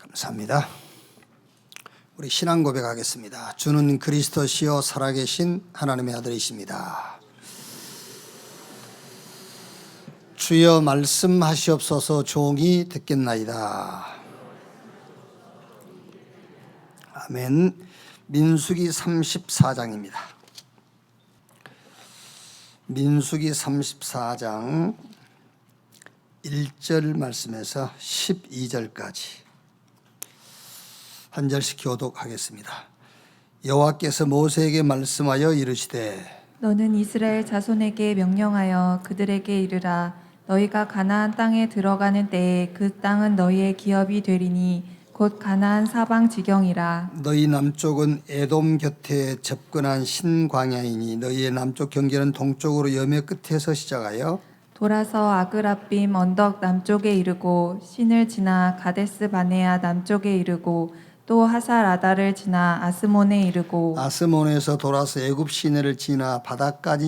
감사합니다. 우리 신앙 고백하겠습니다. 주는 그리스도시요 살아계신 하나님의 아들이십니다. 주여 말씀하시옵소서. 종이 듣겠나이다. 아멘. 민수기 34장입니다. 민수기 34장 1절 말씀에서 12절까지 한 절씩 교독하겠습니다. 여호와께서 모세에게 말씀하여 이르시되 너는 이스라엘 자손에게 명령하여 그들에게 이르라. 너희가 가나안 땅에 들어가는 때에 그 땅은 너희의 기업이 되리니 곧 가나안 사방 지경이라. 너희 남쪽은 에돔 곁에 접근한 신광야이니 너희의 남쪽 경계는 동쪽으로 여매 끝에서 시작하여 돌아서 아그라빔 언덕 남쪽에 이르고 신을 지나 가데스 바네아 남쪽에 이르고 또 하살아다를 지나 아스몬에 이르고 아스몬에서 돌아서 애굽 시내를 지나 바다까지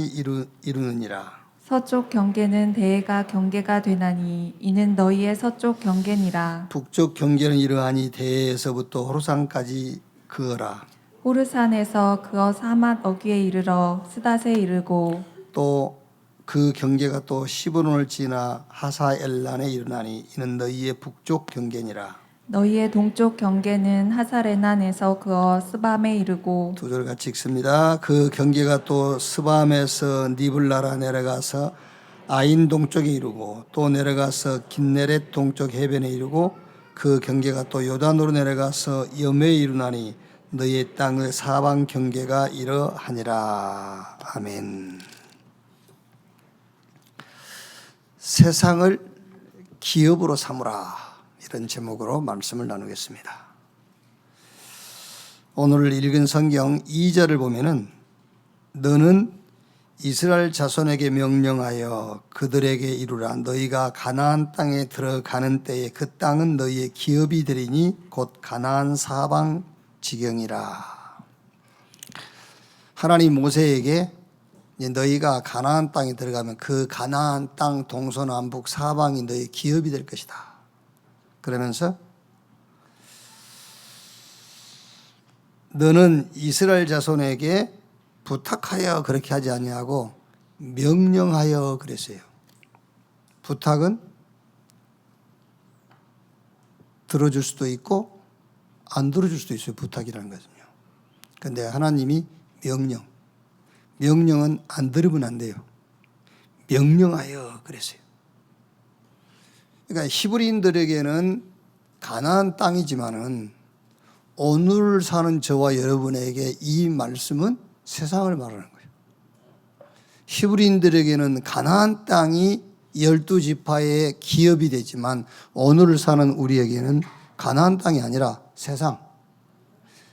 이르느니라. 서쪽 경계는 대해가 경계가 되나니 이는 너희의 서쪽 경계니라. 북쪽 경계는 이러하니 대에서부터 호르산까지 그어라. 호르산에서 그어 사맛 어귀에 이르러 스닷에 이르고 또 그 경계가 또 시브론을 지나 하사엘란에 이르나니 이는 너희의 북쪽 경계니라. 너희의 동쪽 경계는 하사레난에서 그어 스밤에 이르고 두 절 같이 읽습니다. 그 경계가 또 스밤에서 니블라라 내려가서 아인 동쪽에 이르고 또 내려가서 긴네렛 동쪽 해변에 이르고 그 경계가 또 요단으로 내려가서 염해에 이르나니 너희의 땅의 사방 경계가 이러하니라. 아멘. 세상을 기업으로 삼으라, 이런 제목으로 말씀을 나누겠습니다. 오늘 읽은 성경 2절을 보면은 너는 이스라엘 자손에게 명령하여 그들에게 이루라. 너희가 가나안 땅에 들어가는 때에 그 땅은 너희의 기업이 되리니 곧 가나안 사방 지경이라. 하나님 모세에게 너희가 가나안 땅에 들어가면 그 가나안 땅 동서남북 사방이 너희 기업이 될 것이다. 그러면서 너는 이스라엘 자손에게 부탁하여 그렇게 하지 아니하고 명령하여 그랬어요. 부탁은 들어줄 수도 있고 안 들어줄 수도 있어요. 부탁이라는 것은요. 그런데 하나님이 명령은 안 들으면 안 돼요. 명령하여 그랬어요. 그러니까 히브리인들에게는 가나안 땅이지만은 오늘 사는 저와 여러분에게 이 말씀은 세상을 말하는 거예요. 히브리인들에게는 가나안 땅이 12지파의 기업이 되지만 오늘 사는 우리에게는 가나안 땅이 아니라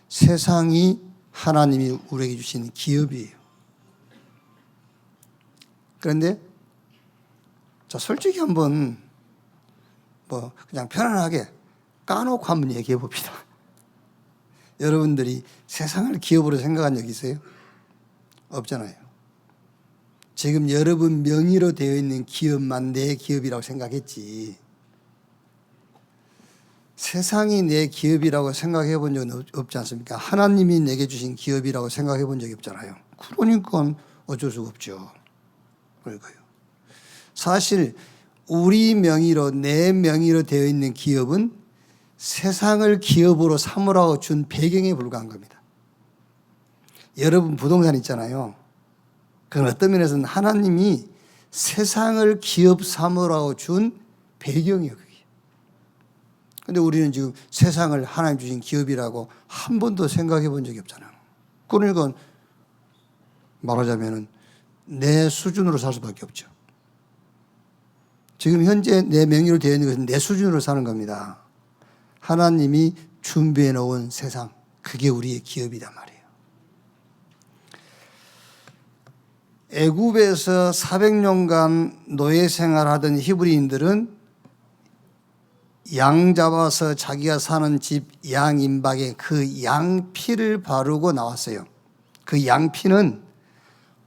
세상이 하나님이 우리에게 주신 기업이에요. 그런데 자, 솔직히 한번 그냥 편안하게 까놓고 한번 얘기해 봅시다. 여러분들이 세상을 기업으로 생각한 적 있어요? 없잖아요. 지금 여러분 명의로 되어 있는 기업만 내 기업이라고 생각했지, 세상이 내 기업이라고 생각해 본 적은 없지 않습니까? 하나님이 내게 주신 기업이라고 생각해 본 적이 없잖아요. 그러니까 어쩔 수가 없죠. 그러니까요. 사실 우리 명의로, 내 명의로 되어 있는 기업은 세상을 기업으로 삼으라고 준 배경에 불과한 겁니다. 여러분 부동산 있잖아요. 그건 어떤 면에서는 하나님이 세상을 기업 삼으라고 준 배경이에요. 그게. 근데 우리는 지금 세상을 하나님 주신 기업이라고 한 번도 생각해 본 적이 없잖아요. 그러니까 말하자면은 내 수준으로 살 수밖에 없죠. 지금 현재 내 명의로 되어 있는 것은 내 수준으로 사는 겁니다. 하나님이 준비해 놓은 세상, 그게 우리의 기업이단 말이에요. 애굽에서 400년간 노예 생활하던 히브리인들은 양 잡아서 자기가 사는 집 양 임박에 그 양피를 바르고 나왔어요. 그 양피는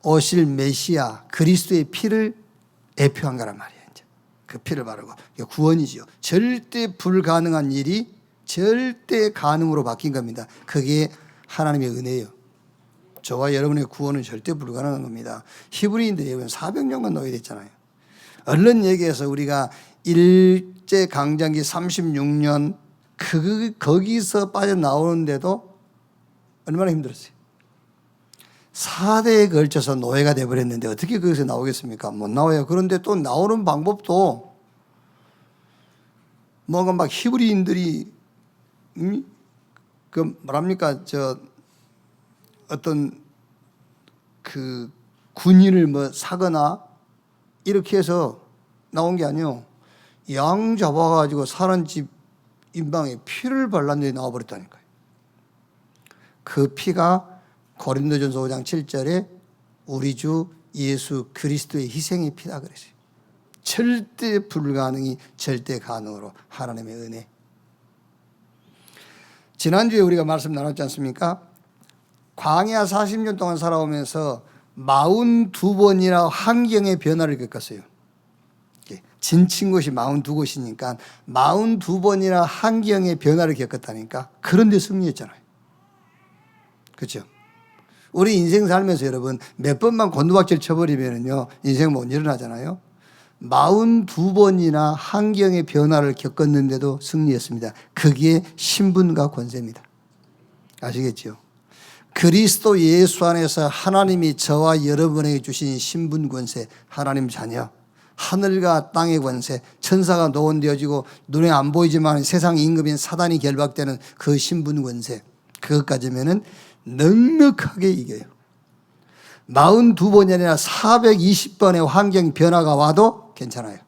오실 메시아 그리스도의 피를 대표한 거란 말이에요. 이제 그 피를 바르고 구원이지요. 절대 불가능한 일이 절대 가능으로 바뀐 겁니다. 그게 하나님의 은혜예요. 저와 여러분의 구원은 절대 불가능한 겁니다. 히브리인들이 400년간 노예됐잖아요. 얼른 얘기해서 우리가 일제강점기 36년 거기서 빠져나오는데도 얼마나 힘들었어요. 4대에 걸쳐서 노예가 돼버렸는데 어떻게 거기서 나오겠습니까? 못 나와요. 그런데 또 나오는 방법도 뭔가 막 히브리인들이 그 뭐랍니까 어떤 그 군인을 뭐 사거나 이렇게 해서 나온 게 아니요. 양 잡아가지고 사는 집 인방에 피를 발랐는데 나와버렸다니까요. 그 피가 고린도전서 5장 7절에 우리 주 예수 그리스도의 희생의 피다 그랬어요. 절대 불가능이 절대 가능으로 하나님의 은혜. 지난주에 우리가 말씀 나눴지 않습니까? 광야 40년 동안 살아오면서 42번이나 환경의 변화를 겪었어요. 진친 곳이 42곳이니까 42번이나 환경의 변화를 겪었다니까. 그런데 승리했잖아요. 그렇죠? 우리 인생 살면서 여러분 몇 번만 곤두박질 쳐버리면요 인생 못 일어나잖아요. 42번이나 환경의 변화를 겪었는데도 승리했습니다. 그게 신분과 권세입니다. 아시겠죠? 그리스도 예수 안에서 하나님이 저와 여러분에게 주신 신분 권세, 하나님 자녀, 하늘과 땅의 권세, 천사가 노원되어지고 눈에 안 보이지만 세상 임금인 사단이 결박되는 그 신분 권세, 그것 가지면은 넉넉하게 이겨요. 42번이 아니라 420번의 환경 변화가 와도 괜찮아요.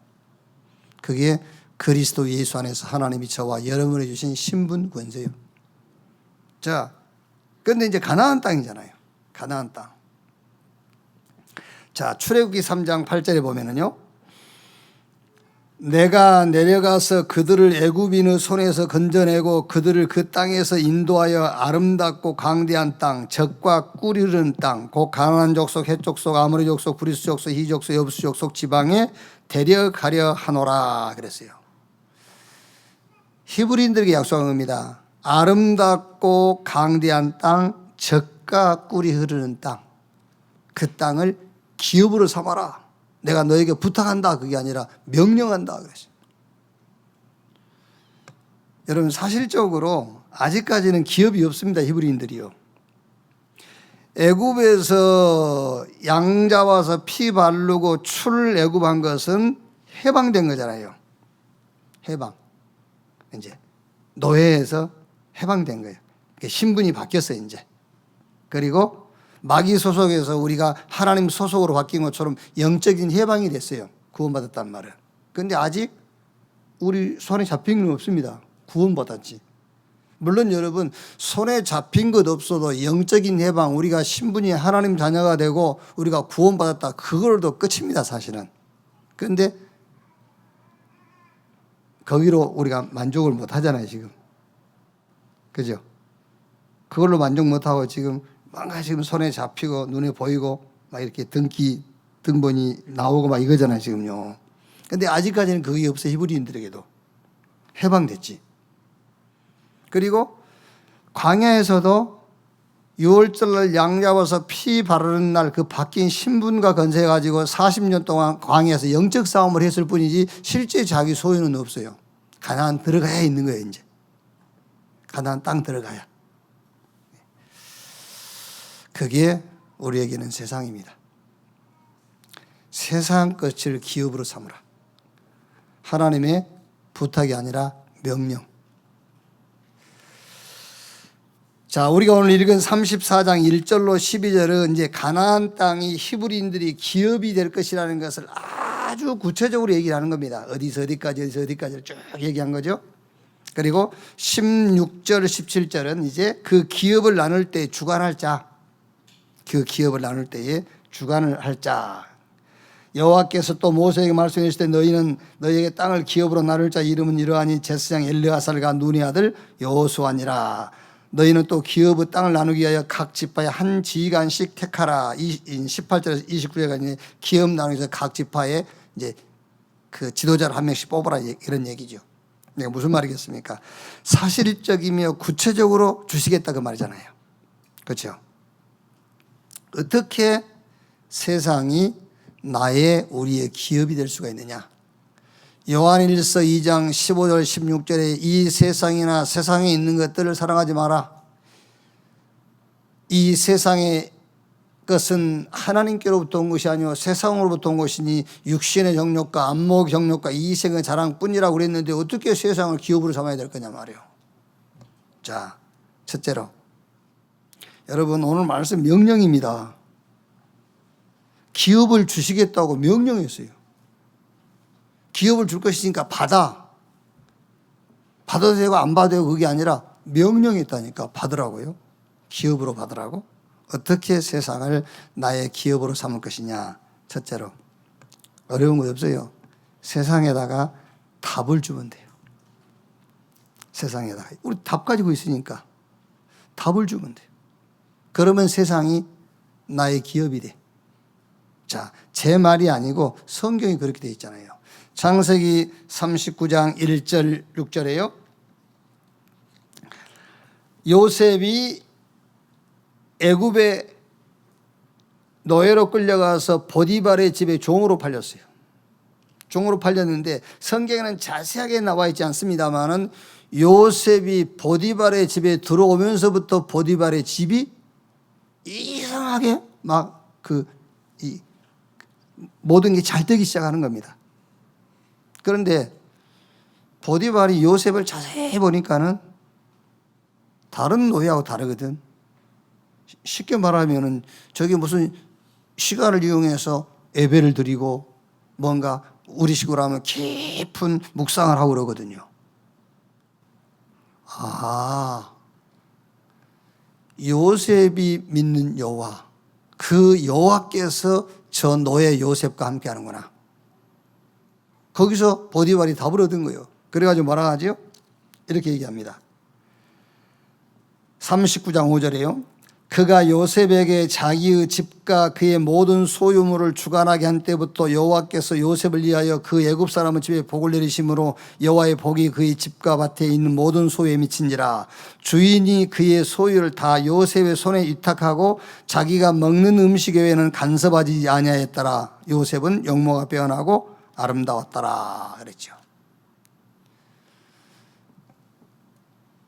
그게 그리스도 예수 안에서 하나님이 저와 여러분에게 주신 신분 권세요. 자, 그런데 이제 가나안 땅이잖아요. 가나안 땅. 자, 출애굽기 3장 8절에 보면은요. 내가 내려가서 그들을 애굽인의 손에서 건져내고 그들을 그 땅에서 인도하여 아름답고 강대한 땅, 젖과 꿀이 흐르는 땅, 곧 가나안 족속, 헷 족속, 아모리 족속, 브리스 족속, 히 족속, 여부스 족속 지방에 데려가려 하노라 그랬어요. 히브리인들에게 약속한 겁니다. 아름답고 강대한 땅, 젖과 꿀이 흐르는 땅, 그 땅을 기업으로 삼아라. 내가 너에게 부탁한다 그게 아니라 명령한다 그랬어요. 여러분 사실적으로 아직까지는 기업이 없습니다. 히브리인들이요. 애굽에서 양 잡아서 피 바르고 출애굽한 것은 해방된 거잖아요. 해방. 이제 노예에서 해방된 거예요. 신분이 바뀌었어요 이제. 그리고 마귀 소속에서 우리가 하나님 소속으로 바뀐 것처럼 영적인 해방이 됐어요. 구원받았단 말은. 그런데 아직 우리 손에 잡힌 건 없습니다. 구원받았지. 물론 여러분 손에 잡힌 것 없어도 영적인 해방, 우리가 신분이 하나님 자녀가 되고 우리가 구원받았다. 그걸도 끝입니다 사실은. 그런데 거기로 우리가 만족을 못 하잖아요 지금. 그죠? 그걸로 만족 못하고 지금 뭔가 지금 손에 잡히고 눈에 보이고 막 이렇게 등본이 나오고 막 이거잖아요 지금요. 근데 아직까지는 그게 없어요. 히브리인들에게도 해방됐지. 그리고 광야에서도 6월절날 양 잡아서 피 바르는 날 그 바뀐 신분과 건세 가지고 40년 동안 광야에서 영적 싸움을 했을 뿐이지 실제 자기 소유는 없어요. 가나안 들어가야 있는 거예요 이제. 가나안 땅 들어가야. 그게 우리에게는 세상입니다. 세상 것을 기업으로 삼으라. 하나님의 부탁이 아니라 명령. 자, 우리가 오늘 읽은 34장 1절로 12절은 이제 가나안 땅이 히브리인들이 기업이 될 것이라는 것을 아주 구체적으로 얘기를 하는 겁니다. 어디서 어디까지를 쭉 얘기한 거죠. 그리고 16절, 17절은 이제 그 기업을 나눌 때 주관할 자, 그 기업을 나눌 때에 주관을 할 자. 여호와께서 또 모세에게 말씀하실 때 너희는 너희에게 땅을 기업으로 나눌 자 이름은 이러하니 제사장 엘르아살과 눈의 아들 여호수아니라. 너희는 또 기업의 땅을 나누기 위하여 각 지파에 한 지휘관씩 택하라. 18절에서 29절까지 기업 나누기 위해서 각 지파에 이제 그 지도자를 한 명씩 뽑아라 이런 얘기죠. 내가 무슨 말이겠습니까? 사실적이며 구체적으로 주시겠다 그 말이잖아요. 그렇죠? 어떻게 세상이 우리의 기업이 될 수가 있느냐? 요한일서 2장 15절 16절에 이 세상이나 세상에 있는 것들을 사랑하지 마라. 이 세상의 것은 하나님께로부터 온 것이 아니요 세상으로부터 온 것이니 육신의 정욕과 안목의 정욕과 이생의 자랑뿐이라고 그랬는데 어떻게 세상을 기업으로 삼아야 될 거냐 말이에요. 자, 첫째로 여러분 오늘 말씀 명령입니다. 기업을 주시겠다고 명령했어요. 기업을 줄 것이니까 받아도 되고 안 받아도 되고 그게 아니라 명령했다니까 받으라고요. 기업으로 받으라고. 어떻게 세상을 나의 기업으로 삼을 것이냐. 첫째로 어려운 거 없어요. 세상에다가 답을 주면 돼요. 세상에다가 우리 답 가지고 있으니까 답을 주면 돼요. 그러면 세상이 나의 기업이 돼. 자, 제 말이 아니고 성경이 그렇게 돼 있잖아요. 창세기 39장 1절 6절에요. 요셉이 애굽에 노예로 끌려가서 보디발의 집에 종으로 팔렸어요. 종으로 팔렸는데 성경에는 자세하게 나와 있지 않습니다만은 요셉이 보디발의 집에 들어오면서부터 보디발의 집이 이상하게 막 모든 게 잘 되기 시작하는 겁니다. 그런데 보디발이 요셉을 자세히 보니까는 다른 노예하고 다르거든. 쉽게 말하면은 저게 무슨 시간을 이용해서 예배를 드리고 뭔가 우리식으로 하면 깊은 묵상을 하고 그러거든요. 아, 요셉이 믿는 여호와, 그 여호와께서 저 노예 요셉과 함께 하는구나. 거기서 보디발이 답을 얻은 거예요. 그래가지고 뭐라 하죠? 이렇게 얘기합니다. 39장 5절에요. 그가 요셉에게 자기의 집과 그의 모든 소유물을 주관하게 한 때부터 여호와께서 요셉을 위하여 그 애굽 사람의 집에 복을 내리심으로 여호와의 복이 그의 집과 밭에 있는 모든 소유에 미친지라. 주인이 그의 소유를 다 요셉의 손에 위탁하고 자기가 먹는 음식 외에는 간섭하지 아니하였더라. 요셉은 용모가 빼어나고 아름다웠더라 그랬죠.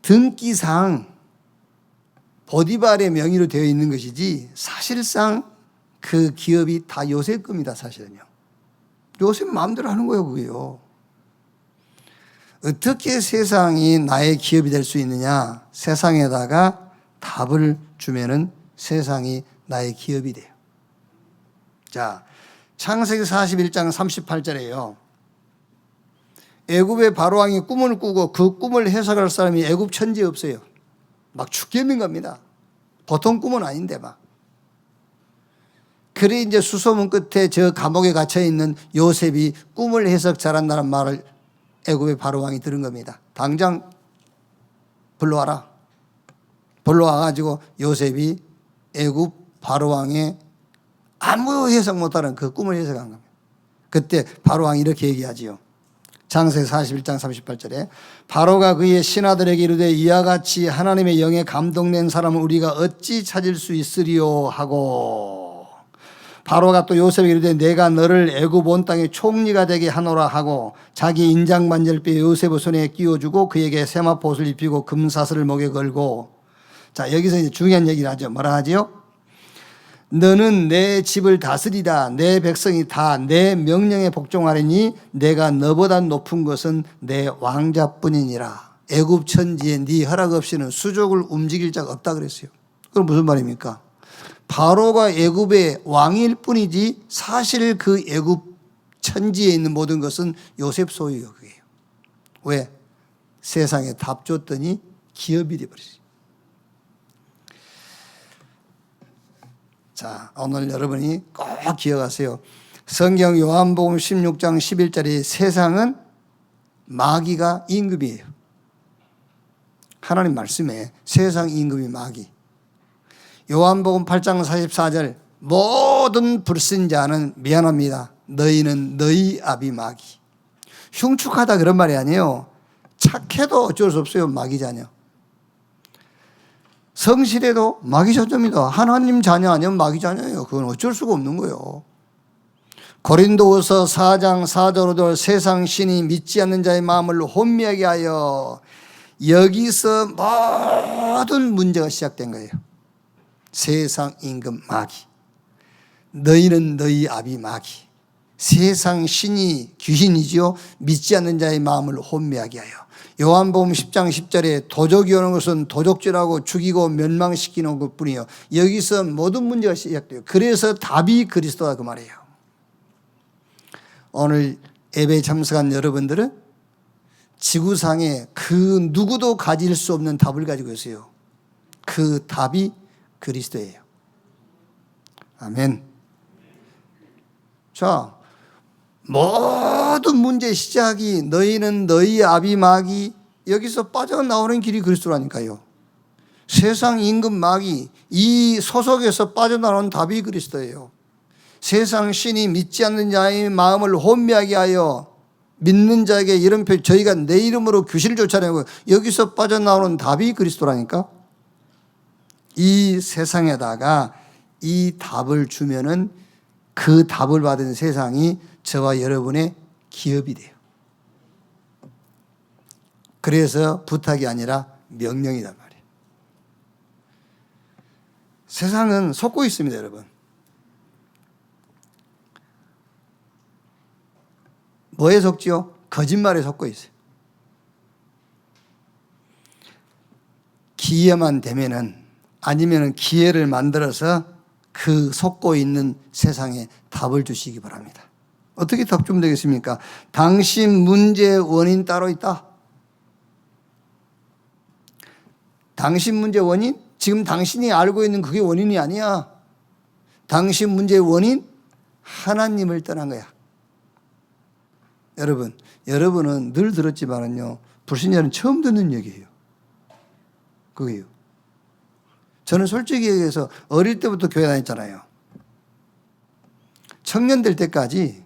등기상 보디발의 명의로 되어 있는 것이지 사실상 그 기업이 다 요셉 겁니다. 사실은요. 요셉 마음대로 하는 거예요. 그게요. 어떻게 세상이 나의 기업이 될 수 있느냐. 세상에다가 답을 주면은 세상이 나의 기업이 돼요. 자, 창세기 41장 38절에요. 애굽의 바로왕이 꿈을 꾸고 그 꿈을 해석할 사람이 애굽 천지에 없어요. 막 죽겠는 겁니다. 보통 꿈은 아닌데 막. 그래 이제 수소문 끝에 저 감옥에 갇혀 있는 요셉이 꿈을 해석 잘한다는 말을 애굽의 바로왕이 들은 겁니다. 당장 불러와라. 불러와가지고 요셉이 애굽 바로왕의 아무 해석 못하는 그 꿈을 해석한 겁니다. 그때 바로왕이 이렇게 얘기하지요. 창세기 41장 38절에 바로가 그의 신하들에게 이르되 이와 같이 하나님의 영에 감동된 사람을 우리가 어찌 찾을 수 있으리요 하고 바로가 또 요셉에게 이르되 내가 너를 애굽 온 땅의 총리가 되게 하노라 하고 자기 인장 반절뼈 요셉의 손에 끼워주고 그에게 세마포옷을 입히고 금사슬을 목에 걸고 자 여기서 이제 중요한 얘기를 하죠. 뭐라 하지요? 너는 내 집을 다스리다 내 백성이 다 내 명령에 복종하리니 내가 너보다 높은 것은 내 왕자뿐이니라. 애굽 천지에 네 허락 없이는 수족을 움직일 자가 없다 그랬어요. 그럼 무슨 말입니까? 바로가 애굽의 왕일 뿐이지 사실 그 애굽 천지에 있는 모든 것은 요셉 소유예요. 그게요. 왜? 세상에 답 줬더니 기업이 되어버렸어요. 자, 오늘 여러분이 꼭 기억하세요. 성경 요한복음 16장 11절에 세상은 마귀가 임금이에요. 하나님 말씀에 세상 임금이 마귀. 요한복음 8장 44절 모든 불신자는 미안합니다. 너희는 너희 아비 마귀. 흉측하다 그런 말이 아니에요. 착해도 어쩔 수 없어요. 마귀 자녀. 성실해도 마귀 자녀입니다. 하나님 자녀 아니면 마귀 자녀예요. 그건 어쩔 수가 없는 거예요. 고린도후서 4장 4절로 세상 신이 믿지 않는 자의 마음을 혼미하게 하여, 여기서 모든 문제가 시작된 거예요. 세상 임금 마귀, 너희는 너희 아비 마귀, 세상 신이 귀신이지요. 믿지 않는 자의 마음을 혼미하게 하여. 요한복음 10장 10절에 도적이 오는 것은 도적질하고 죽이고 멸망시키는 것뿐이요. 여기서 모든 문제가 시작돼요. 그래서 답이 그리스도다 그 말이에요. 오늘 예배에 참석한 여러분들은 지구상에 그 누구도 가질 수 없는 답을 가지고 있어요. 그 답이 그리스도예요. 아멘. 자, 모든 문제의 시작이 너희는 너희 아비 마귀, 여기서 빠져나오는 길이 그리스도라니까요. 세상 임금 마귀, 이 소속에서 빠져나오는 답이 그리스도예요. 세상 신이 믿지 않는 자의 마음을 혼미하게 하여 믿는 자에게 이런 표, 저희가 내 이름으로 귀신을 쫓아내고, 여기서 빠져나오는 답이 그리스도라니까. 이 세상에다가 이 답을 주면은 그 답을 받은 세상이 저와 여러분의 기업이 돼요. 그래서 부탁이 아니라 명령이란 말이에요. 세상은 속고 있습니다, 여러분. 뭐에 속지요? 거짓말에 속고 있어요. 기회만 되면은, 아니면은 기회를 만들어서 그 속고 있는 세상에 답을 주시기 바랍니다. 어떻게 답 주면 되겠습니까? 당신 문제의 원인 따로 있다. 당신 문제의 원인? 지금 당신이 알고 있는 그게 원인이 아니야. 당신 문제의 원인? 하나님을 떠난 거야. 여러분은 늘 들었지만은요, 불신자는 처음 듣는 얘기예요. 그게요. 저는 솔직히 얘기해서 어릴 때부터 교회 다녔잖아요. 청년 될 때까지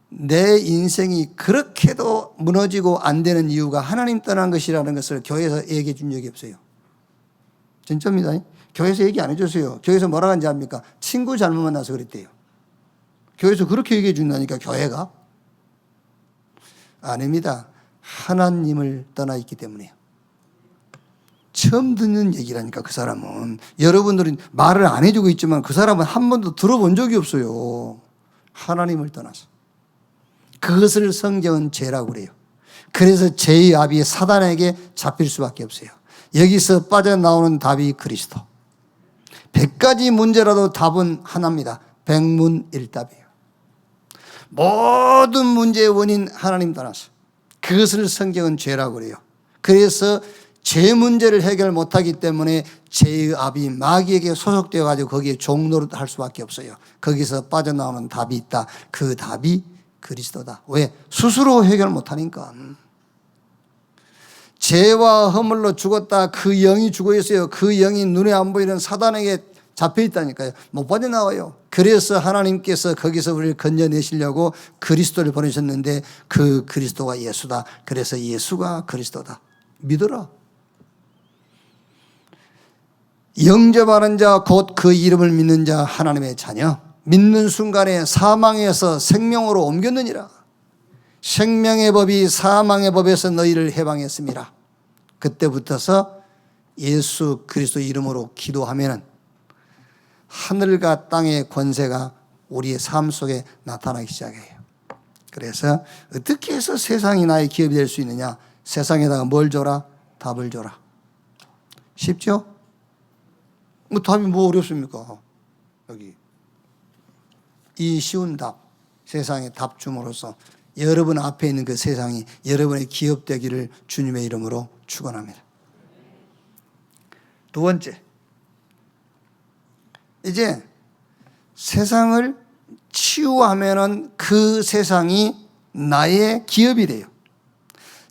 내 인생이 그렇게도 무너지고 안 되는 이유가 하나님 떠난 것이라는 것을 교회에서 얘기해 준 적이 없어요. 진짜입니다. 교회에서 얘기 안 해줬어요. 교회에서 뭐라고 하는지 압니까? 친구 잘못 만나서 그랬대요. 교회에서 그렇게 얘기해 준다니까, 교회가. 아닙니다. 하나님을 떠나 있기 때문에요. 처음 듣는 얘기라니까, 그 사람은. 여러분들은 말을 안 해주고 있지만 그 사람은 한 번도 들어본 적이 없어요. 하나님을 떠나서. 그것을 성경은 죄라고 그래요. 그래서 죄의 압이 사단에게 잡힐 수밖에 없어요. 여기서 빠져나오는 답이 그리스도. 100가지 문제라도 답은 하나입니다. 백문일답이에요. 모든 문제의 원인 하나님 떠나서. 그것을 성경은 죄라고 그래요. 그래서 죄 문제를 해결 못하기 때문에 죄의 압이 마귀에게 소속되어 가지고 거기에 종노릇 할 수밖에 없어요. 거기서 빠져나오는 답이 있다. 그 답이 그리스도다. 왜? 스스로 해결 못하니까. 죄와 허물로 죽었다. 그 영이 죽어 있어요. 그 영이 눈에 안 보이는 사단에게 잡혀 있다니까요. 못 빠져나와요. 그래서 하나님께서 거기서 우리를 건져내시려고 그리스도를 보내셨는데, 그 그리스도가 예수다. 그래서 예수가 그리스도다. 믿어라. 영접하는 자, 곧 그 이름을 믿는 자, 하나님의 자녀. 믿는 순간에 사망에서 생명으로 옮겼느니라. 생명의 법이 사망의 법에서 너희를 해방했습니다. 그때부터서 예수 그리스도 이름으로 기도하면 하늘과 땅의 권세가 우리의 삶 속에 나타나기 시작해요. 그래서 어떻게 해서 세상이 나의 기업이 될 수 있느냐? 세상에다가 뭘 줘라? 답을 줘라. 쉽죠? 뭐 답이 뭐 어렵습니까? 여기 이 쉬운 답, 세상에 답 줌으로써 여러분 앞에 있는 그 세상이 여러분의 기업 되기를 주님의 이름으로 축원합니다. 두 번째, 이제 세상을 치유하면은 그 세상이 나의 기업이 돼요.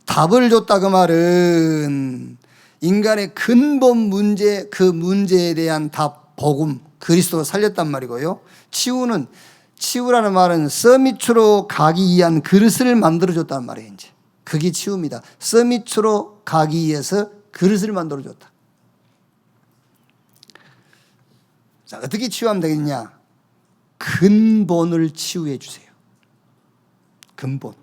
답을 줬다 그 말은 인간의 근본 문제, 그 문제에 대한 답, 복음, 그리스도가 살렸단 말이고요. 치유라는 말은 서밋으로 가기 위한 그릇을 만들어줬다는 말이에요. 이제 그게 치유입니다. 서밋으로 가기 위해서 그릇을 만들어줬다. 자, 어떻게 치유하면 되겠냐? 근본을 치유해 주세요. 근본.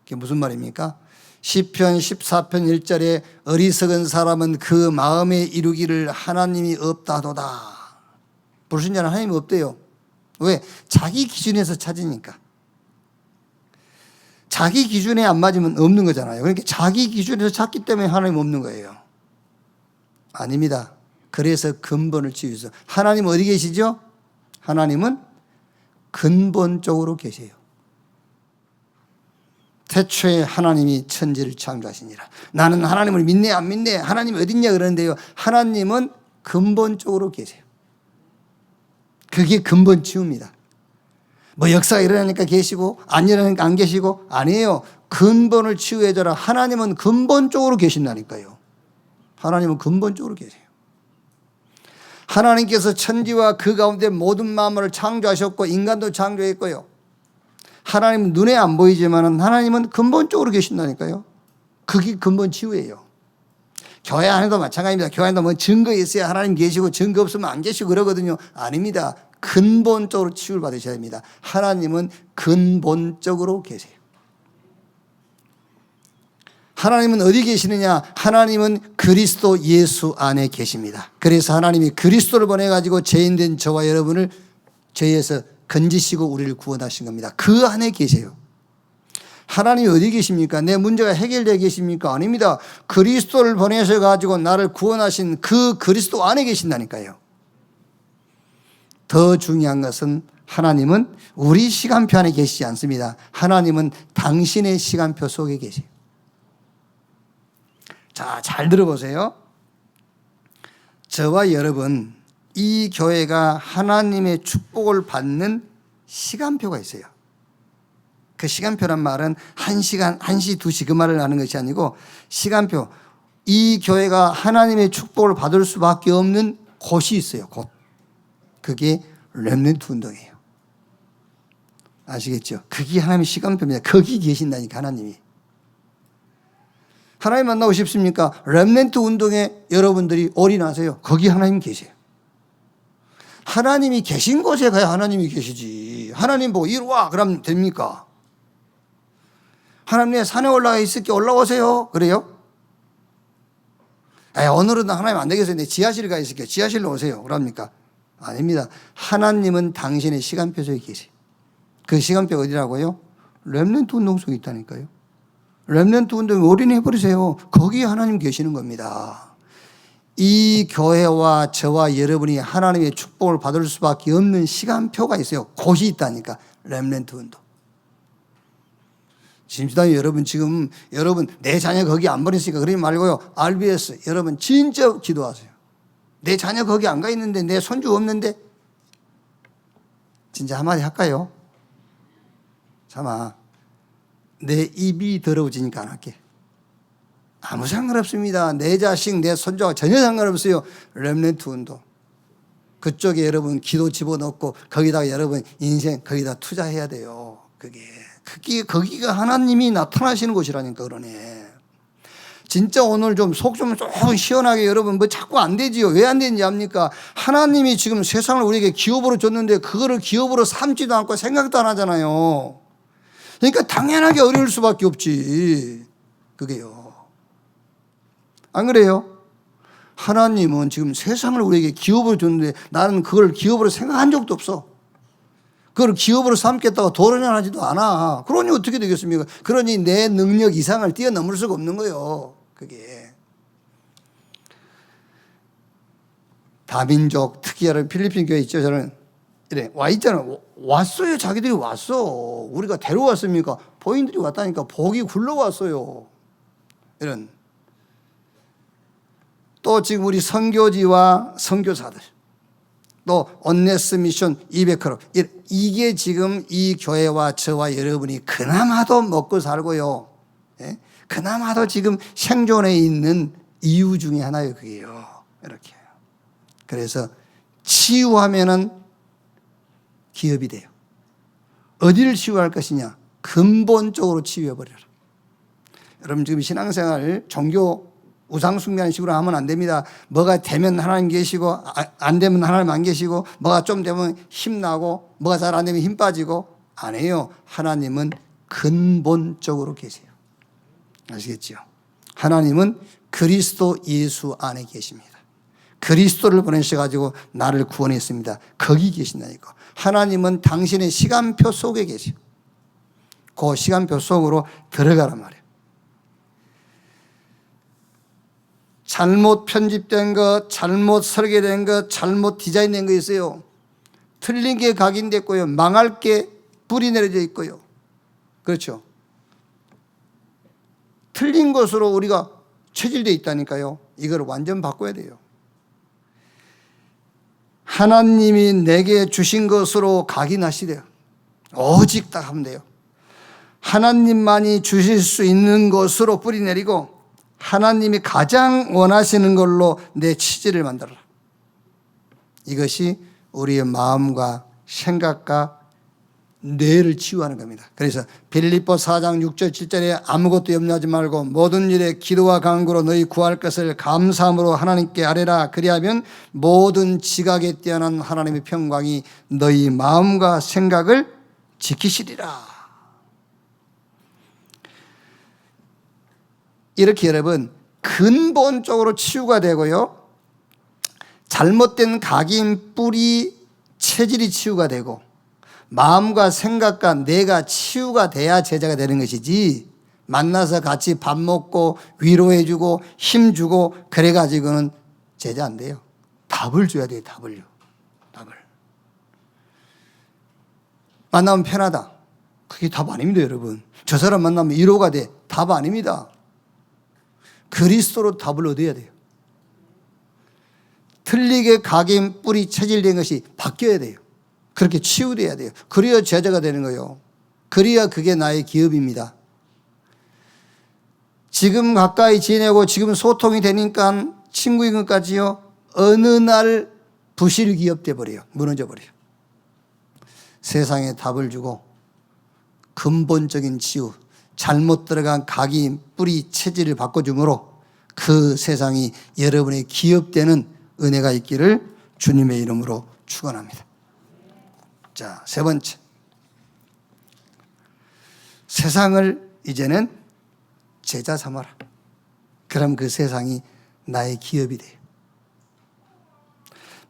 그게 무슨 말입니까? 시편 14편 1절에 어리석은 사람은 그 마음에 이루기를 하나님이 없다도다. 불신자는 하나님이 없대요. 왜? 자기 기준에서 찾으니까. 자기 기준에 안 맞으면 없는 거잖아요. 그러니까 자기 기준에서 찾기 때문에 하나님 없는 거예요. 아닙니다. 그래서 근본을 치유해서. 하나님 어디 계시죠? 하나님은 근본적으로 계세요. 태초에 하나님이 천지를 창조하시니라. 나는 하나님을 믿네 안 믿네 하나님이 어딨냐 그러는데요. 하나님은 근본적으로 계세요. 그게 근본 치유입니다. 뭐 역사가 일어나니까 계시고 안 일어나니까 안 계시고 아니에요. 근본을 치유해줘라. 하나님은 근본적으로 계신다니까요. 하나님은 근본적으로 계세요. 하나님께서 천지와 그 가운데 모든 만물을 창조하셨고 인간도 창조했고요. 하나님은 눈에 안 보이지만 하나님은 근본적으로 계신다니까요. 그게 근본 치유예요. 교회 안에도 마찬가지입니다. 교회 안에도 뭐 증거 있어야 하나님 계시고 증거 없으면 안 계시고 그러거든요. 아닙니다. 근본적으로 치유를 받으셔야 됩니다. 하나님은 근본적으로 계세요. 하나님은 어디 계시느냐? 하나님은 그리스도 예수 안에 계십니다. 그래서 하나님이 그리스도를 보내가지고 죄인된 저와 여러분을 죄에서 건지시고 우리를 구원하신 겁니다. 그 안에 계세요. 하나님이 어디 계십니까? 내 문제가 해결되어 계십니까? 아닙니다. 그리스도를 보내셔가지고 나를 구원하신 그 그리스도 안에 계신다니까요. 더 중요한 것은 하나님은 우리 시간표 안에 계시지 않습니다. 하나님은 당신의 시간표 속에 계세요. 자, 잘 들어보세요. 저와 여러분, 이 교회가 하나님의 축복을 받는 시간표가 있어요. 그 시간표란 말은 1시간, 1시, 2시 그 말을 하는 것이 아니고 시간표. 이 교회가 하나님의 축복을 받을 수밖에 없는 곳이 있어요. 곳. 그게 렘넌트 운동이에요. 아시겠죠? 그게 하나님의 시간표입니다. 거기 계신다니까 하나님이. 하나님 만나고 싶습니까? 렘넌트 운동에 여러분들이 올인하세요. 거기 하나님 계세요. 하나님이 계신 곳에 가야 하나님이 계시지. 하나님 보고 이리 와 그러면 됩니까? 하나님 내 산에 올라가 있을게 올라오세요. 그래요? 오늘은 하나님 안 되겠어요. 내 지하실에 가 있을게요. 지하실로 오세요. 그럽니까? 아닙니다. 하나님은 당신의 시간표 속에 계세요. 그 시간표가 어디라고요? 렘넌트 운동 속에 있다니까요. 렘넌트 운동에 올인해버리세요. 거기에 하나님 계시는 겁니다. 이 교회와 저와 여러분이 하나님의 축복을 받을 수밖에 없는 시간표가 있어요. 곳이 있다니까. 렘넌트 운동. 심지어 여러분 지금 내 자녀 거기 안 보냈으니까 그러지 말고요. RBS 여러분 진짜 기도하세요. 내 자녀 거기 안 가 있는데 내 손주 없는데 진짜 한마디 할까요? 참아 내 입이 더러워지니까 안 할게. 아무 상관없습니다. 내 자식 내 손주와 전혀 상관없어요. 렘넌트 운동 그쪽에 여러분 기도 집어넣고 거기다가 여러분 인생 거기다 투자해야 돼요. 거기가 하나님이 나타나시는 곳이라니까 그러네. 진짜 오늘 좀 속 좀 시원하게 여러분 뭐 자꾸 안 되지요. 왜 안 되는지 압니까? 하나님이 지금 세상을 우리에게 기업으로 줬는데 그거를 기업으로 삼지도 않고 생각도 안 하잖아요. 그러니까 당연하게 어려울 수밖에 없지. 그게요. 안 그래요? 하나님은 지금 세상을 우리에게 기업으로 줬는데 나는 그걸 기업으로 생각한 적도 없어. 그걸 기업으로 삼겠다고 도전하지도 않아. 그러니 어떻게 되겠습니까? 그러니 내 능력 이상을 뛰어넘을 수가 없는 거예요. 그게. 다민족 특이한 필리핀 교회 있죠. 저는 이래 와 있잖아요. 왔어요. 자기들이 왔어. 우리가 데려왔습니까? 본인들이 왔다니까 복이 굴러왔어요. 이런. 또 지금 우리 선교지와 선교사들 또 온네스 미션 200크로 이게 지금 이 교회와 저와 여러분이 그나마도 먹고 살고요. 예? 그나마도 지금 생존해 있는 이유 중에 하나예요. 그게요. 이렇게. 그래서 치유하면은 기업이 돼요. 어디를 치유할 것이냐? 근본적으로 치유해버려라. 여러분 지금 신앙생활 종교 우상숭배하는 식으로 하면 안 됩니다. 뭐가 되면 하나님 계시고 안 되면 하나님 안 계시고 뭐가 좀 되면 힘나고 뭐가 잘 안 되면 힘 빠지고 안 해요. 하나님은 근본적으로 계세요. 아시겠죠? 하나님은 그리스도 예수 안에 계십니다. 그리스도를 보내셔가지고 나를 구원했습니다. 거기 계신다니까. 하나님은 당신의 시간표 속에 계세요. 그 시간표 속으로 들어가란 말이에요. 잘못 편집된 것, 잘못 설계된 것, 잘못 디자인된 거 있어요. 틀린 게 각인됐고요. 망할 게 뿌리 내려져 있고요. 그렇죠? 틀린 것으로 우리가 체질되어 있다니까요. 이걸 완전 바꿔야 돼요. 하나님이 내게 주신 것으로 각인하시래요. 오직 딱 하면 돼요. 하나님만이 주실 수 있는 것으로 뿌리 내리고 하나님이 가장 원하시는 걸로 내 취지를 만들어라. 이것이 우리의 마음과 생각과 뇌를 치유하는 겁니다. 그래서 빌립보 4장 6절 7절에 아무것도 염려하지 말고 모든 일에 기도와 간구로 너희 구할 것을 감사함으로 하나님께 아뢰라. 그리하면 모든 지각에 뛰어난 하나님의 평강이 너희 마음과 생각을 지키시리라. 이렇게 여러분 근본적으로 치유가 되고요. 잘못된 각인 뿌리 체질이 치유가 되고 마음과 생각과 뇌가 치유가 돼야 제자가 되는 것이지 만나서 같이 밥 먹고 위로해주고 힘주고 그래가지고는 제자 안 돼요. 답을 줘야 돼요. 답을요. 답을. 만나면 편하다. 그게 답 아닙니다. 여러분. 저 사람 만나면 위로가 돼. 답 아닙니다. 그리스도로 답을 얻어야 돼요. 틀리게 각인 뿌리 체질된 것이 바뀌어야 돼요. 그렇게 치유돼야 돼요. 그래야 제자가 되는 거예요. 그래야 그게 나의 기업입니다. 지금 가까이 지내고 지금 소통이 되니까 친구인 것까지요. 어느 날 부실 기업돼 버려요. 무너져 버려요. 세상에 답을 주고 근본적인 치유, 잘못 들어간 각인 뿌리 체질을 바꿔줌으로 그 세상이 여러분의 기업되는 은혜가 있기를 주님의 이름으로 축원합니다. 자, 세 번째. 세상을 이제는 제자 삼아라. 그럼 그 세상이 나의 기업이 돼요.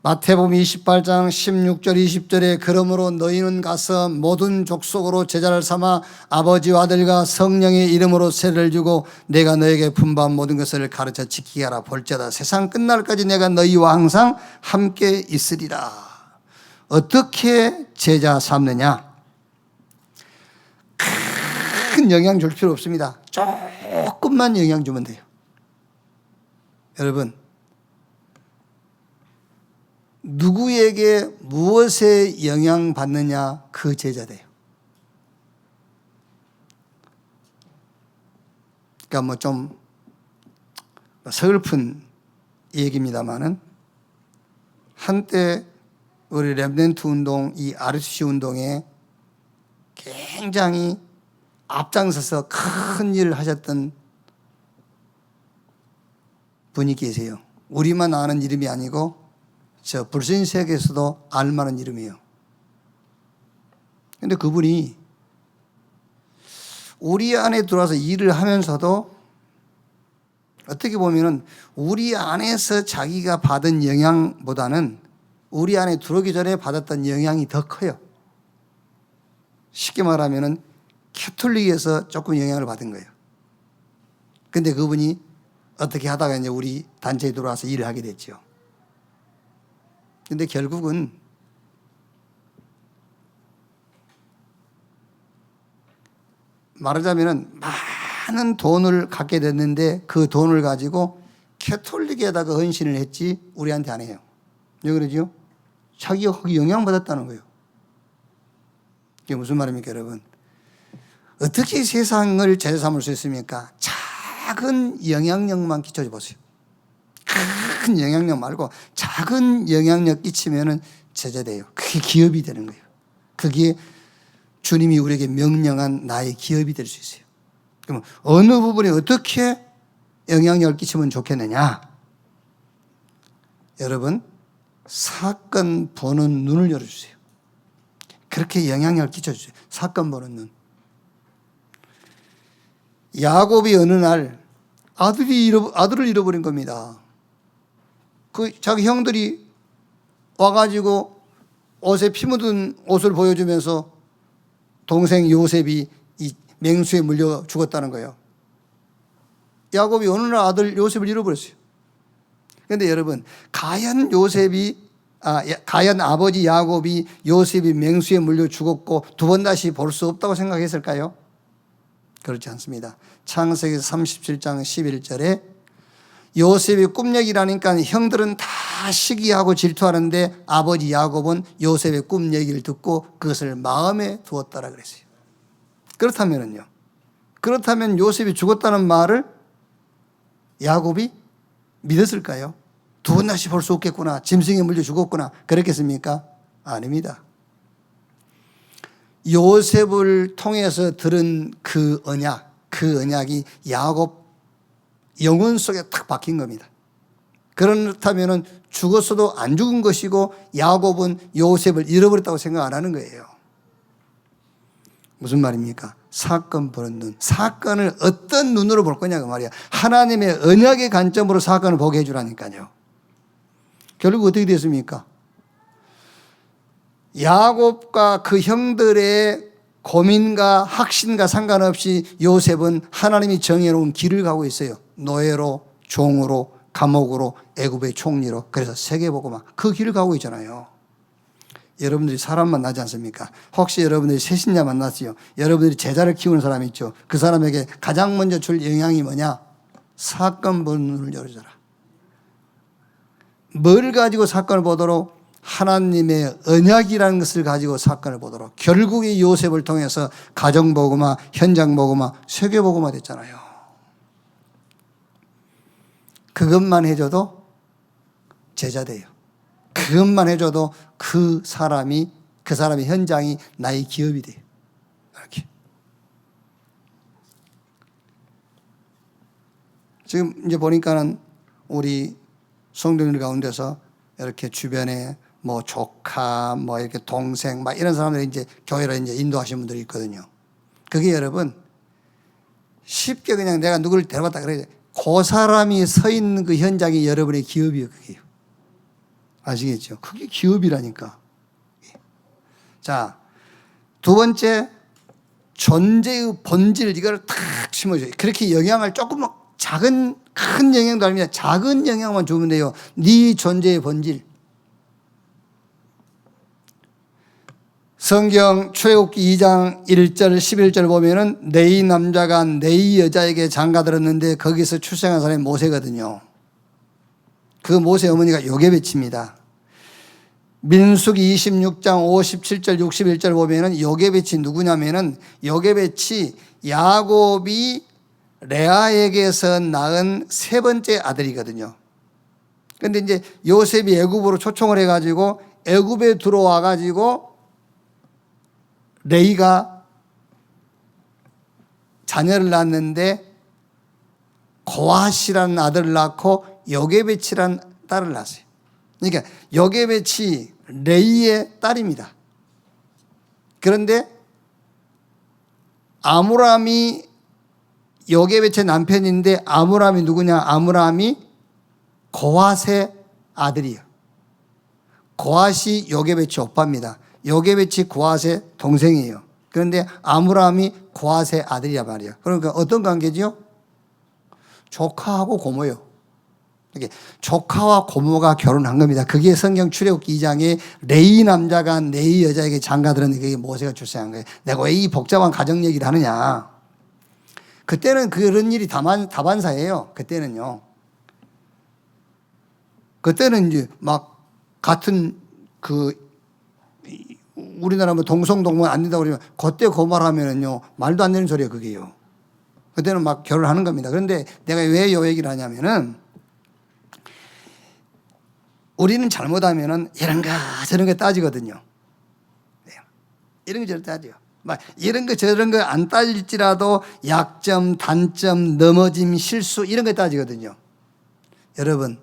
마태복음 28장 16절 20절에 그러므로 너희는 가서 모든 족속으로 제자를 삼아 아버지와 아들과 성령의 이름으로 세례를 주고 내가 너에게 분부한 모든 것을 가르쳐 지키게 하라. 볼지어다 세상 끝날까지 내가 너희와 항상 함께 있으리라. 어떻게 제자 삼느냐? 큰 영향 줄 필요 없습니다. 조금만 영향 주면 돼요. 여러분, 누구에게 무엇에 영향받느냐 그 제자 돼요. 그러니까 뭐 좀 서글픈 얘기입니다만은 한때 우리 렘넌트 운동, 이 RCC 운동에 굉장히 앞장서서 큰 일을 하셨던 분이 계세요. 우리만 아는 이름이 아니고 저 불신 세계에서도 알만한 이름이에요. 그런데 그분이 우리 안에 들어와서 일을 하면서도 어떻게 보면은 우리 안에서 자기가 받은 영향보다는 우리 안에 들어오기 전에 받았던 영향이 더 커요. 쉽게 말하면은 캐톨릭에서 조금 영향을 받은 거예요. 근데 그분이 어떻게 하다가 이제 우리 단체에 들어와서 일을 하게 됐죠. 근데 결국은 말하자면은 많은 돈을 갖게 됐는데 그 돈을 가지고 캐톨릭에다가 헌신을 했지 우리한테 안 해요. 왜 그러죠? 자기가 거기 영향받았다는 거예요. 이게 무슨 말입니까, 여러분? 어떻게 세상을 제자 삼을 수 있습니까? 작은 영향력만 끼쳐줘 보세요. 큰 영향력 말고 작은 영향력 끼치면은 제자 돼요. 그게 기업이 되는 거예요. 그게 주님이 우리에게 명령한 나의 기업이 될 수 있어요. 그럼 어느 부분에 어떻게 영향력을 끼치면 좋겠느냐? 여러분, 사건 보는 눈을 열어주세요. 그렇게 영향력을 끼쳐주세요. 사건 보는 눈. 야곱이 어느 날 아들을 잃어버린 겁니다. 그 자기 형들이 와가지고 옷에 피 묻은 옷을 보여주면서 동생 요셉이 이 맹수에 물려 죽었다는 거예요. 야곱이 어느 날 아들 요셉을 잃어버렸어요. 그런데 여러분, 과연 아버지 야곱이 요셉이 맹수에 물려 죽었고 두 번 다시 볼 수 없다고 생각했을까요? 그렇지 않습니다. 창세기 37장 11절에 요셉이 꿈 얘기라니까 형들은 다 시기하고 질투하는데 아버지 야곱은 요셉의 꿈 얘기를 듣고 그것을 마음에 두었다라 그랬어요. 그렇다면 요셉이 죽었다는 말을 야곱이 믿었을까요? 두 번 다시 볼 수 없겠구나. 짐승에 물려 죽었구나. 그랬겠습니까? 아닙니다. 요셉을 통해서 들은 그 언약이 야곱 영혼 속에 탁 박힌 겁니다. 그렇다면 죽었어도 안 죽은 것이고 야곱은 요셉을 잃어버렸다고 생각 안 하는 거예요. 무슨 말입니까? 사건 보는 눈. 사건을 어떤 눈으로 볼 거냐 그 말이야. 하나님의 언약의 관점으로 사건을 보게 해주라니까요. 결국 어떻게 됐습니까? 야곱과 그 형들의 고민과 확신과 상관없이 요셉은 하나님이 정해놓은 길을 가고 있어요. 노예로, 종으로, 감옥으로, 애굽의 총리로. 그래서 세계복음화 그 길을 가고 있잖아요. 여러분들이 사람 만나지 않습니까? 혹시 여러분들이 새신자 만났어요? 여러분들이 제자를 키우는 사람이 있죠. 그 사람에게 가장 먼저 줄 영향이 뭐냐? 사건 보는 눈을 열어줘라. 뭘 가지고 사건을 보도록? 하나님의 언약이라는 것을 가지고 사건을 보도록. 결국에 요셉을 통해서 가정복음화, 현장복음화, 세계복음화 됐잖아요. 그것만 해줘도 제자 돼요. 그것만 해줘도 그 사람의 현장이 나의 기업이 돼요. 이렇게. 지금 이제 보니까는 우리 성도들 가운데서 이렇게 주변에 뭐 조카, 뭐 이렇게 동생, 막 이런 사람들이 이제 교회로 이제 인도하시는 분들이 있거든요. 그게 여러분 쉽게 그냥 내가 누구를 데려갔다 그래야 돼. 그 사람이 서 있는 그 현장이 여러분의 기업이에요, 그게요. 아시겠죠? 그게 기업이라니까. 자, 두 번째, 존재의 본질, 이걸 탁 심어줘요. 그렇게 영향을 조금 큰 영향도 아닙니다. 작은 영향만 주면 돼요. 네 존재의 본질. 성경 출애굽기 2장 1절 11절 보면은 네 남자가 네 여자에게 장가들었는데 거기서 출생한 사람이 모세거든요. 그 모세 어머니가 요게벳입니다. 민수기 26장 57절 61절 보면은 요게벳이 누구냐면은 요게벳이 야곱이 레아에게서 낳은 세 번째 아들이거든요. 그런데 이제 요셉이 애굽으로 초청을 해가지고 애굽에 들어와가지고 레이가 자녀를 낳았는데 고핫이라는 아들을 낳고 요게벳이라는 딸을 낳았어요. 그러니까 요게벳이 레이의 딸입니다. 그런데 아므람이 요게벳의 남편인데 아므람이 누구냐? 아므람이 고핫의 아들이에요. 고핫이 요게벳의 오빠입니다. 요게벳이 고핫의 동생이에요. 그런데 아므람이 고핫의 아들이란 말이에요. 그러니까 어떤 관계지요? 조카하고 고모요. 이렇게 조카와 고모가 결혼한 겁니다. 그게 성경 출애굽기 2장에 레이 남자가 네 여자에게 장가들었는데 그게 모세가 출생한 거예요. 내가 왜 이 복잡한 가정 얘기를 하느냐? 그때는 그런 일이 다반사예요. 그때는요. 그때는 이제 막 같은 우리나라 뭐 동성동문 안 된다고 그러면 그때 그 말하면은요 말도 안 되는 소리예요, 그게요. 그때는 막 결혼하는 겁니다. 그런데 내가 왜 이 얘기를 하냐면은 우리는 잘못하면은 이런 거 저런 거 따지거든요. 이런 거 저런 거 따져요. 막 이런 거 저런 거 안 따질지라도 약점, 단점, 넘어짐, 실수 이런 거 따지거든요. 여러분,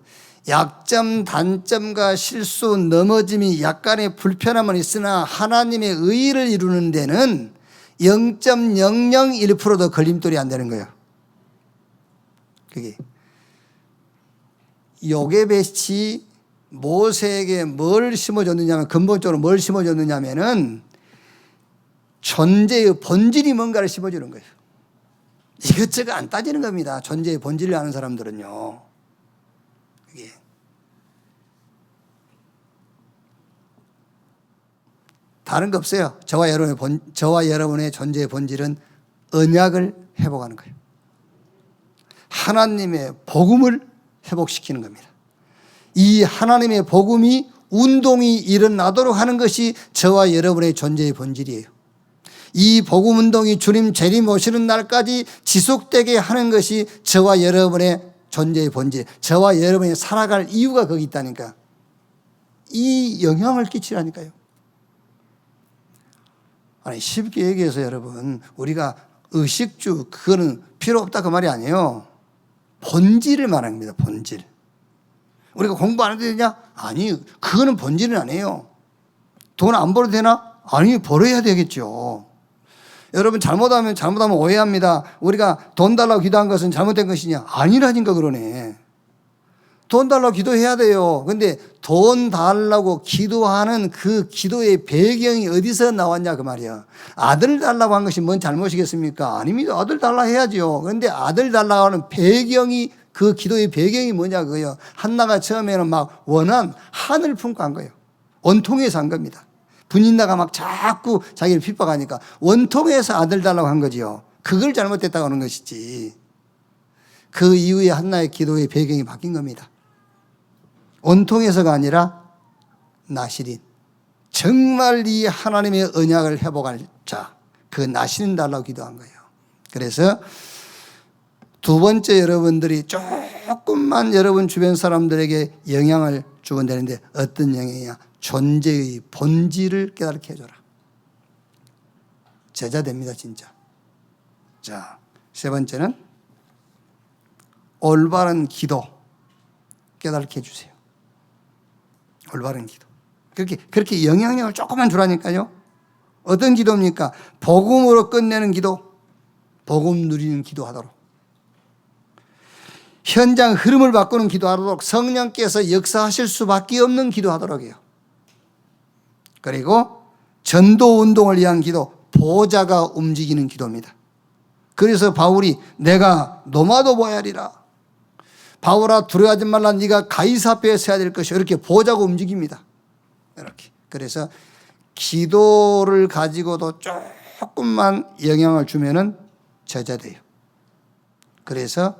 약점, 단점과 실수, 넘어짐이 약간의 불편함은 있으나 하나님의 의의를 이루는 데는 0.001%도 걸림돌이 안 되는 거예요. 그게 요게벳이 모세에게 뭘 심어줬느냐면, 근본적으로 뭘 심어줬느냐면은 존재의 본질이 뭔가를 심어주는 거예요. 이것저것 안 따지는 겁니다. 존재의 본질을 아는 사람들은요. 그게 다른 거 없어요. 저와 여러분의 존재의 본질은 언약을 회복하는 거예요. 하나님의 복음을 회복시키는 겁니다. 이 하나님의 복음이 운동이 일어나도록 하는 것이 저와 여러분의 존재의 본질이에요. 이 복음 운동이 주님 재림 오시는 날까지 지속되게 하는 것이 저와 여러분의 존재의 본질, 저와 여러분이 살아갈 이유가 거기 있다니까. 이 영향을 끼치라니까요. 아니, 쉽게 얘기해서 여러분, 우리가 의식주 그거는 필요 없다 그 말이 아니에요. 본질을 말합니다. 본질. 우리가 공부 안 해도 되냐? 아니, 그거는 본질은 아니에요. 돈 안 벌어도 되나? 아니, 벌어야 되겠죠. 여러분, 잘못하면 오해합니다. 우리가 돈 달라고 기도한 것은 잘못된 것이냐? 아니라니까 그러네. 돈 달라고 기도해야 돼요. 근데 돈 달라고 기도하는 그 기도의 배경이 어디서 나왔냐 그 말이야. 아들 달라고 한 것이 뭔 잘못이겠습니까? 아닙니다. 아들 달라 해야죠. 그런데 아들 달라고 하는 배경이, 그 기도의 배경이 뭐냐 그거요. 한나가 처음에는 막 원한 한을 품고 한 거예요. 원통에서 한 겁니다. 분인나가 막 자꾸 자기를 핍박하니까 원통에서 아들 달라고 한 거지요. 그걸 잘못됐다고 하는 것이지. 그 이후에 한나의 기도의 배경이 바뀐 겁니다. 원통에서가 아니라 나시린. 정말 이 하나님의 언약을 회복할 자, 그 나시린 달라고 기도한 거예요. 그래서 두 번째, 여러분들이 조금만 여러분 주변 사람들에게 영향을 주면 되는데 어떤 영향이냐? 존재의 본질을 깨닫게 해줘라. 제자 됩니다, 진짜. 자, 세 번째는 올바른 기도 깨닫게 해주세요. 올바른 기도. 그렇게 영향력을 조금만 주라니까요. 어떤 기도입니까? 복음으로 끝내는 기도, 복음 누리는 기도하도록. 현장 흐름을 바꾸는 기도하도록, 성령께서 역사하실 수밖에 없는 기도하도록 해요. 그리고 전도 운동을 위한 기도, 보좌가 움직이는 기도입니다. 그래서 바울이 내가 노마도 보야리라. 바울아 두려워하지 말라. 네가 가이사 앞에 서야 될 것이, 이렇게 보좌가 움직입니다. 이렇게. 그래서 기도를 가지고도 조금만 영향을 주면은 제자 돼요. 그래서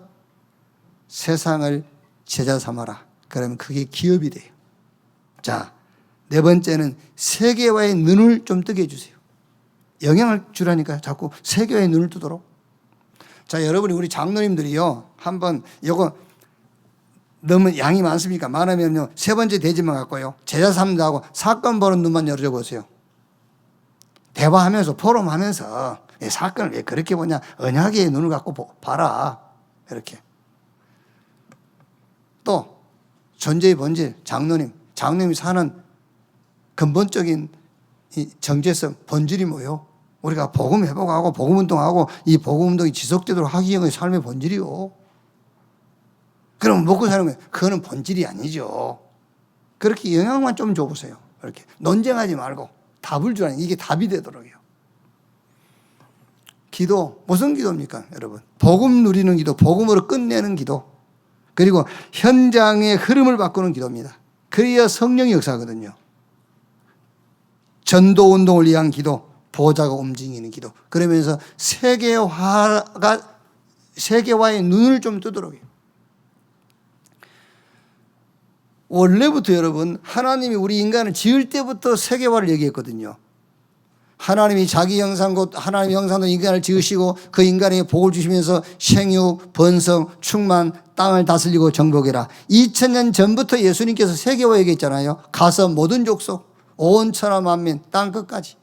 세상을 제자 삼아라. 그러면 그게 기업이 돼요. 자, 네 번째는 세계화의 눈을 좀 뜨게 해주세요. 영향을 주라니까요. 자꾸 세계화의 눈을 뜨도록. 자, 여러분이 우리 장로님들이요, 한번 이거 너무 양이 많습니까? 많으면요, 세 번째 대지만 갖고요, 제자 삼는다고 사건 보는 눈만 열어줘 보세요. 대화하면서, 포럼하면서 사건을 왜 그렇게 보냐? 언약의 눈을 갖고 봐라. 이렇게. 또 존재의 본질, 장로님이 사는 근본적인 이 정체성, 본질이 뭐요? 우리가 복음 회복하고 복음 운동하고 이 복음 운동이 지속되도록 하기 위한 삶의 본질이요. 그럼 먹고 사는 거예요. 그거는 본질이 아니죠. 그렇게 영향만 좀 줘보세요. 이렇게 논쟁하지 말고 답을 주라니, 이게 답이 되도록요. 기도, 무슨 기도입니까, 여러분? 복음 누리는 기도, 복음으로 끝내는 기도, 그리고 현장의 흐름을 바꾸는 기도입니다. 그래야 성령이 역사하거든요. 전도 운동을 위한 기도, 보좌가 움직이는 기도. 그러면서 세계화의 눈을 좀 뜨도록 해요. 원래부터 여러분, 하나님이 우리 인간을 지을 때부터 세계화를 얘기했거든요. 하나님이 자기 형상 곧 하나님의 형상으로 인간을 지으시고 그 인간에게 복을 주시면서 생육, 번성, 충만, 땅을 다스리고 정복해라. 2000년 전부터 예수님께서 세계화 얘기했잖아요. 가서 모든 족속, 온 천하 만민, 땅 끝까지.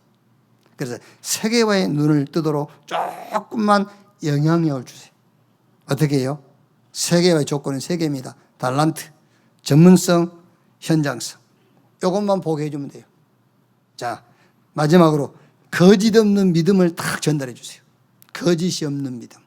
그래서 세계화의 눈을 뜨도록 조금만 영향력을 주세요. 어떻게 해요? 세계화의 조건은 세 개입니다. 달란트, 전문성, 현장성. 이것만 보게 해주면 돼요. 자, 마지막으로 거짓 없는 믿음을 딱 전달해 주세요. 거짓이 없는 믿음.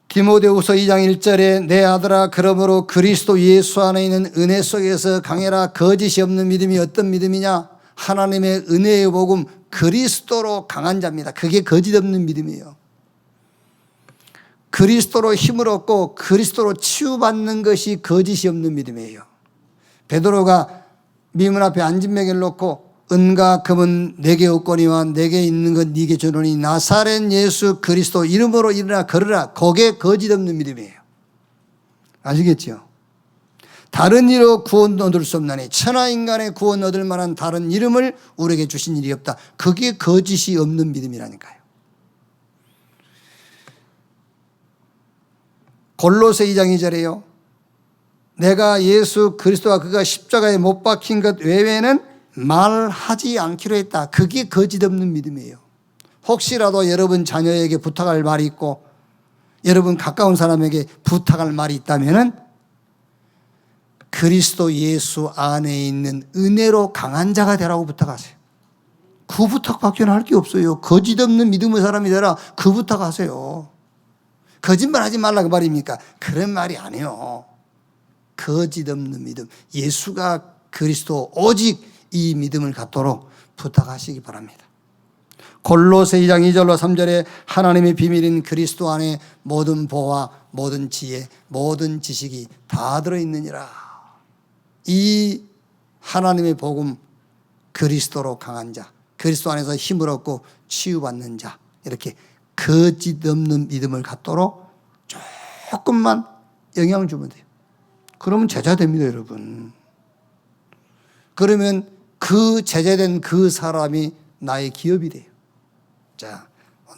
디모데후서 2장 1절에 내 아들아 그러므로 그리스도 예수 안에 있는 은혜 속에서 강해라. 거짓이 없는 믿음이 어떤 믿음이냐? 하나님의 은혜의 복음 그리스도로 강한 자입니다. 그게 거짓 없는 믿음이에요. 그리스도로 힘을 얻고 그리스도로 치유받는 것이 거짓이 없는 믿음이에요. 베드로가 미문 앞에 앉은 명예를 놓고 은과 금은 내게 없거니와 내게 있는 건 네게 주노니 나사렛 예수 그리스도 이름으로 일어나 걸으라. 그게 거짓 없는 믿음이에요. 아시겠죠? 다른 이로 구원 얻을 수 없나니 천하 인간의 구원 얻을 만한 다른 이름을 우리에게 주신 일이 없다. 그게 거짓이 없는 믿음이라니까요. 골로새 2장 2절에요. 내가 예수 그리스도와 그가 십자가에 못 박힌 것 외에는 말하지 않기로 했다. 그게 거짓 없는 믿음이에요. 혹시라도 여러분 자녀에게 부탁할 말이 있고 여러분 가까운 사람에게 부탁할 말이 있다면 그리스도 예수 안에 있는 은혜로 강한 자가 되라고 부탁하세요. 그 부탁밖에 할 게 없어요. 거짓 없는 믿음의 사람이 되라. 그 부탁하세요. 거짓말 하지 말라 그 말입니까? 그런 말이 아니에요. 거짓 없는 믿음, 예수가 그리스도 오직 이 믿음을 갖도록 부탁하시기 바랍니다. 골로새 2장 2절로 3절에 하나님의 비밀인 그리스도 안에 모든 보화, 모든 지혜, 모든 지식이 다 들어있느니라. 이 하나님의 복음 그리스도로 강한 자, 그리스도 안에서 힘을 얻고 치유받는 자, 이렇게 거짓 없는 믿음을 갖도록 조금만 영향을 주면 돼요. 그러면 제자 됩니다, 여러분. 그러면 그 제자된 그 사람이 나의 기업이 돼요. 자,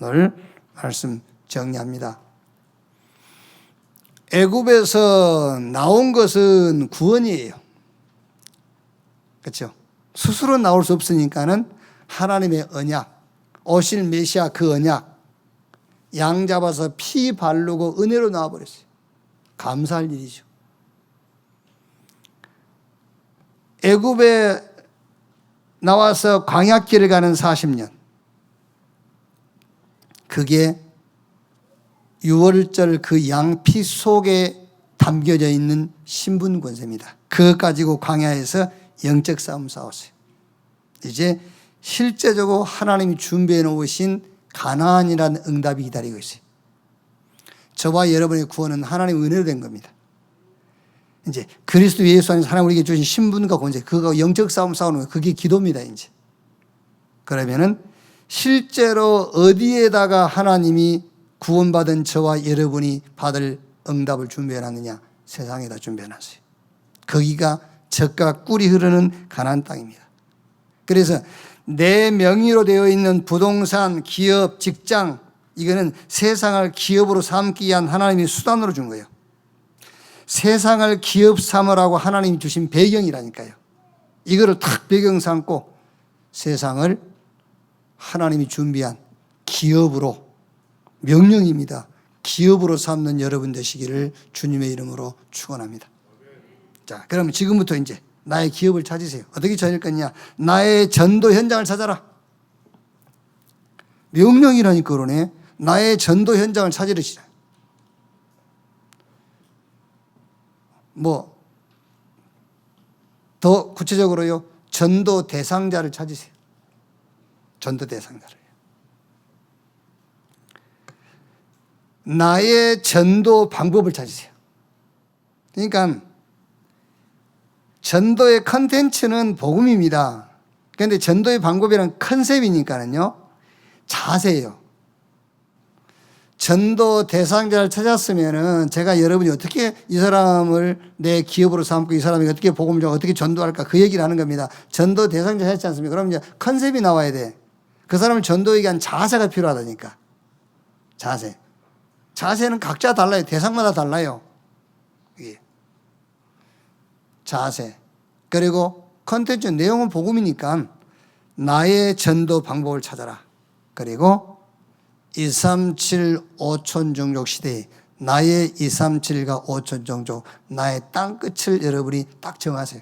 오늘 말씀 정리합니다. 애굽에서 나온 것은 구원이에요. 그렇죠? 스스로 나올 수 없으니까는 하나님의 언약, 오실 메시아 그 언약, 양 잡아서 피 바르고 은혜로 나와버렸어요. 감사할 일이죠. 애굽에 나와서 광야길을 가는 40년. 그게 유월절 그 양피 속에 담겨져 있는 신분 권세입니다. 그거 가지고 광야에서 영적 싸움 싸웠어요. 이제 실제적으로 하나님이 준비해 놓으신 가나안이라는 응답이 기다리고 있어요. 저와 여러분의 구원은 하나님의 은혜로 된 겁니다. 이제 그리스도 예수 안에서 하나님 우리에게 주신 신분과 권세, 그거 영적 싸움 싸우는 거, 그게 기도입니다. 이제 그러면은 실제로 어디에다가 하나님이 구원받은 저와 여러분이 받을 응답을 준비해 놨느냐? 세상에다 준비해 놨어요. 거기가 젖과 꿀이 흐르는 가나안 땅입니다. 그래서 내 명의로 되어 있는 부동산, 기업, 직장, 이거는 세상을 기업으로 삼기 위한 하나님이 수단으로 준 거예요. 세상을 기업 삼으라고 하나님이 주신 배경이라니까요. 이거를 탁 배경 삼고 세상을 하나님이 준비한 기업으로, 명령입니다. 기업으로 삼는 여러분 되시기를 주님의 이름으로 축원합니다. 자, 그러면 지금부터 이제 나의 기업을 찾으세요. 어떻게 찾을 거냐? 나의 전도 현장을 찾아라. 명령이라니까 그러네. 나의 전도 현장을 찾으시라. 뭐 더 구체적으로요, 전도 대상자를 찾으세요. 전도 대상자를. 나의 전도 방법을 찾으세요. 그러니까 전도의 컨텐츠는 복음입니다. 그런데 전도의 방법이란 컨셉이니까는요, 자세예요. 전도 대상자를 찾았으면은 제가 여러분이 어떻게 이 사람을 내 기업으로 삼고 이 사람이 어떻게 복음을 전하고 어떻게 전도할까, 그 얘기를 하는 겁니다. 전도 대상자 찾지 않습니까? 그럼 이제 컨셉이 나와야 돼. 그 사람을 전도하기 위한 자세가 필요하다니까. 자세. 자세는 각자 달라요. 대상마다 달라요. 이게. 자세. 그리고 컨텐츠 내용은 복음이니까 나의 전도 방법을 찾아라. 그리고 237 5천 종족 시대에 나의 237과 5천 종족, 나의 땅 끝을 여러분이 딱 정하세요.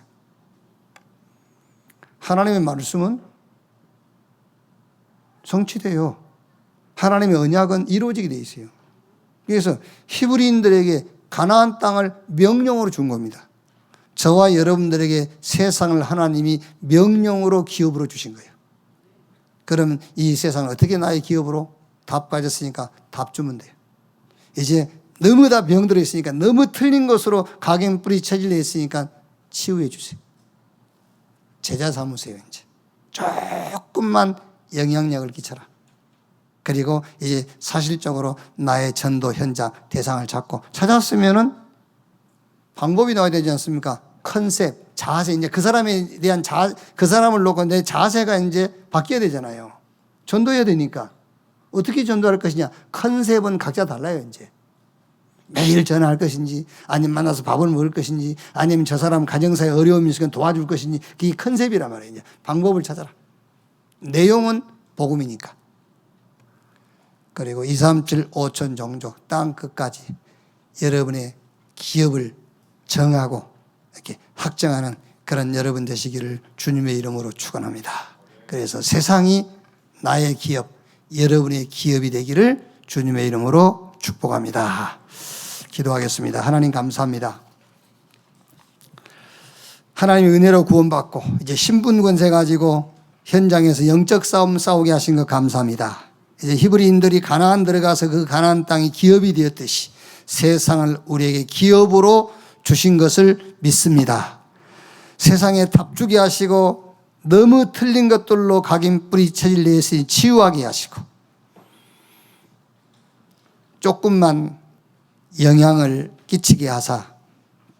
하나님의 말씀은 성취돼요. 하나님의 언약은 이루어지게 돼 있어요. 그래서 히브리인들에게 가나안 땅을 명령으로 준 겁니다. 저와 여러분들에게 세상을 하나님이 명령으로 기업으로 주신 거예요. 그러면 이 세상을 어떻게 나의 기업으로? 답 가졌으니까 답 주면 돼요. 이제 너무 다 병들어 있으니까, 너무 틀린 것으로 각인뿌리 체질되어 있으니까 치유해 주세요. 제자 삼으세요. 이제 조금만 영향력을 끼쳐라. 그리고 이제 사실적으로 나의 전도 현장 대상을 잡고 찾았으면은 방법이 나와야 되지 않습니까? 컨셉, 자세, 이제 그 사람에 대한 그 사람을 놓고 내 자세가 이제 바뀌어야 되잖아요. 전도해야 되니까. 어떻게 전도할 것이냐? 컨셉은 각자 달라요, 이제. 매일 전화할 것인지, 아니면 만나서 밥을 먹을 것인지, 아니면 저 사람 가정사에 어려움이 있으면 도와줄 것인지, 그게 컨셉이란 말이에요. 이제 방법을 찾아라. 내용은 복음이니까. 그리고 237 5천 종족 땅 끝까지 여러분의 기업을 정하고 이렇게 확정하는 그런 여러분 되시기를 주님의 이름으로 축원합니다. 그래서 세상이 나의 기업, 여러분의 기업이 되기를 주님의 이름으로 축복합니다. 기도하겠습니다. 하나님 감사합니다. 하나님의 은혜로 구원받고 이제 신분 권세 가지고 현장에서 영적 싸움 싸우게 하신 것 감사합니다. 이제 히브리인들이 가나안 들어가서 그 가나안 땅이 기업이 되었듯이 세상을 우리에게 기업으로 주신 것을 믿습니다. 세상에 답주게 하시고 너무 틀린 것들로 각인 뿌리 체질 내에 치유하게 하시고 조금만 영향을 끼치게 하사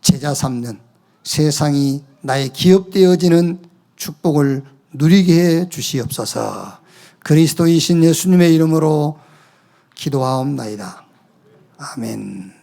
제자 삼는 세상이 나의 기업되어지는 축복을 누리게 해 주시옵소서. 그리스도이신 예수님의 이름으로 기도하옵나이다. 아멘.